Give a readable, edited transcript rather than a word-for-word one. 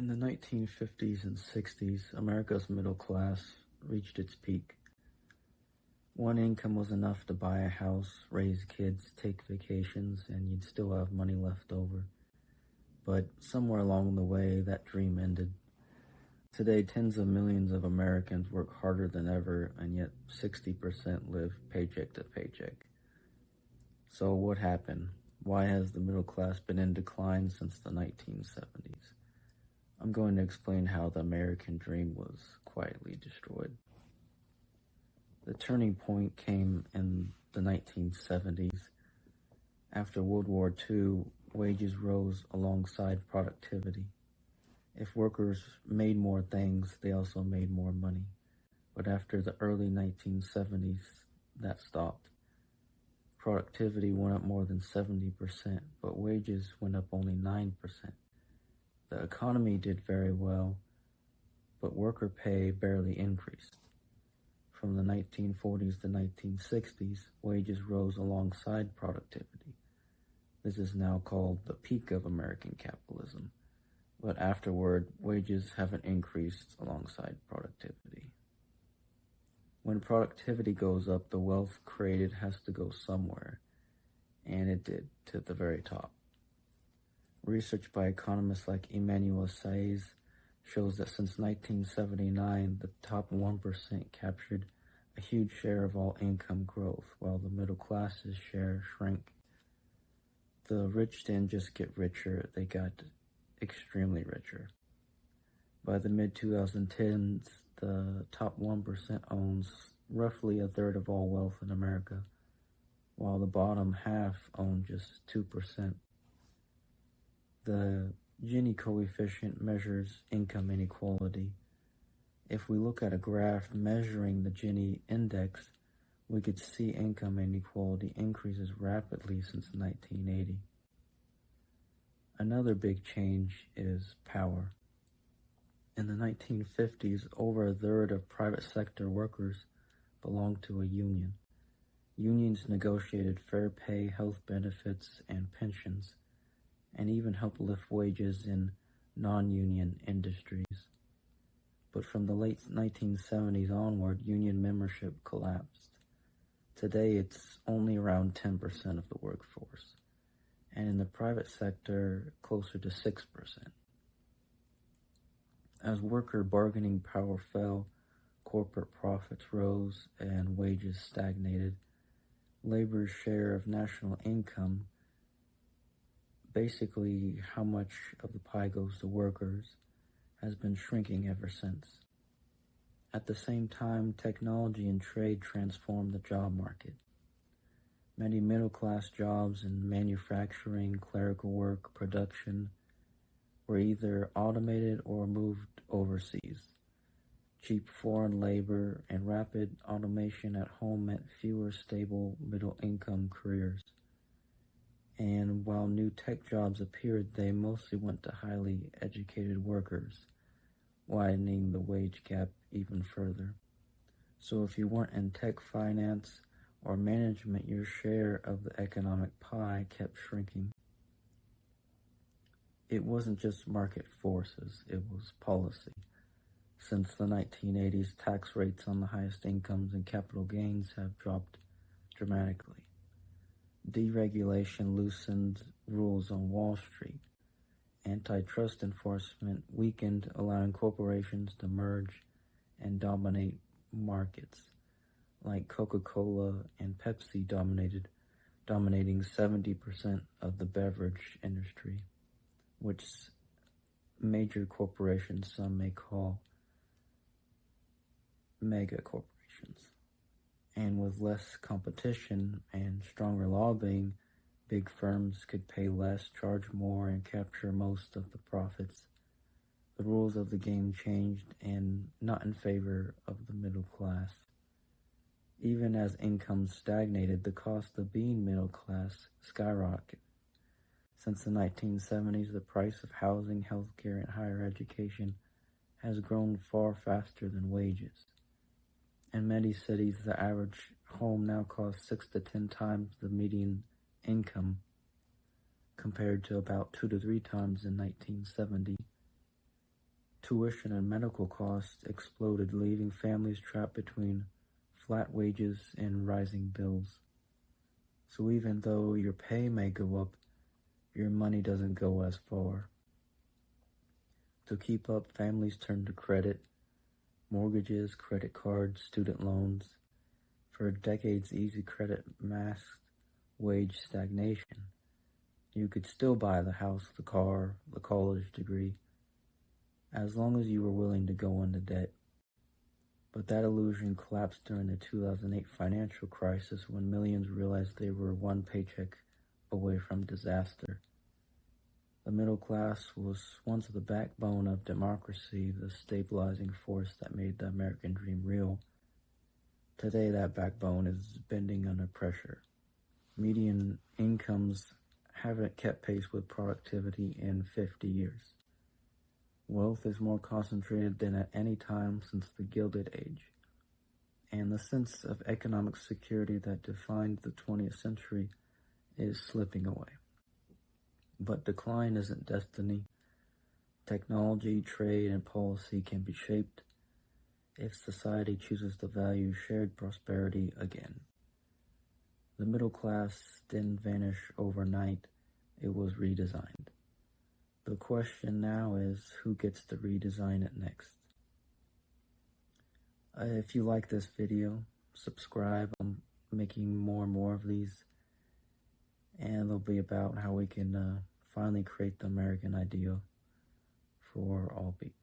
In the 1950s and 60s, America's middle class reached its peak. One income was enough to buy a house, raise kids, take vacations, and you'd still have money left over. But somewhere along the way, that dream ended. Today, tens of millions of Americans work harder than ever, and yet 60% live paycheck to paycheck. So what happened? Why has the middle class been in decline since the 1970s? I'm going to explain how the American dream was quietly destroyed. The turning point came in the 1970s. After World War II, wages rose alongside productivity. If workers made more things, they also made more money. But after the early 1970s, that stopped. Productivity went up more than 70%, but wages went up only 9%. The economy did very well, but worker pay barely increased. From the 1940s to 1960s, wages rose alongside productivity. This is now called the peak of American capitalism. But afterward, wages haven't increased alongside productivity. When productivity goes up, the wealth created has to go somewhere, and it did, to the very top. Research by economists like Emmanuel Saez shows that since 1979, the top 1% captured a huge share of all income growth, while the middle class's share shrank. The rich didn't just get richer, they got extremely richer. By the mid-2010s, the top 1% owns roughly a third of all wealth in America, while the bottom half own just 2%. The Gini coefficient measures income inequality. If we look at a graph measuring the Gini index, we could see income inequality increases rapidly since 1980. Another big change is power. In the 1950s, over a third of private sector workers belonged to a union. Unions negotiated fair pay, health benefits, and pensions, and even helped lift wages in non-union industries. But from the late 1970s onward, union membership collapsed. Today, it's only around 10% of the workforce, and in the private sector, closer to 6%. As worker bargaining power fell, corporate profits rose and wages stagnated. Labor's share of national income, basically how much of the pie goes to workers, has been shrinking ever since. At the same time, technology and trade transformed the job market. Many middle-class jobs in manufacturing, clerical work, production were either automated or moved overseas. Cheap foreign labor and rapid automation at home meant fewer stable middle-income careers. And while new tech jobs appeared, they mostly went to highly educated workers, widening the wage gap even further. So if you weren't in tech, finance, or management, your share of the economic pie kept shrinking. It wasn't just market forces, it was policy. Since the 1980s, tax rates on the highest incomes and capital gains have dropped dramatically. Deregulation loosened rules on Wall Street. Antitrust enforcement weakened, allowing corporations to merge and dominate markets, like Coca-Cola and Pepsi dominating 70% of the beverage industry, which major corporations some may call mega corporations. And with less competition and stronger lobbying, big firms could pay less, charge more, and capture most of the profits. The rules of the game changed, and not in favor of the middle class. Even as incomes stagnated, the cost of being middle class skyrocketed. Since the 1970s, the price of housing, healthcare, and higher education has grown far faster than wages. In many cities, the average home now costs 6 to 10 times the median income, compared to about 2 to 3 times in 1970. tuition and medical costs exploded, leaving families trapped between flat wages and rising bills. So even though your pay may go up, your money doesn't go as far. To keep up, families turn to credit, mortgages, credit cards, student loans. For decades, easy credit masked wage stagnation. You could still buy the house, the car, the college degree, as long as you were willing to go into debt. But that illusion collapsed during the 2008 financial crisis when millions realized they were one paycheck away from disaster. The middle class was once the backbone of democracy, the stabilizing force that made the American dream real. Today, that backbone is bending under pressure. Median incomes haven't kept pace with productivity in 50 years. Wealth is more concentrated than at any time since the Gilded Age, and the sense of economic security that defined the 20th century is slipping away. But decline isn't destiny. Technology, trade, and policy can be shaped if society chooses to value shared prosperity again. The middle class didn't vanish overnight, it was redesigned. The question now is, who gets to redesign it next? If you like this video, subscribe. I'm making more and more of these, and they'll be about how we can finally create the American ideal for all people.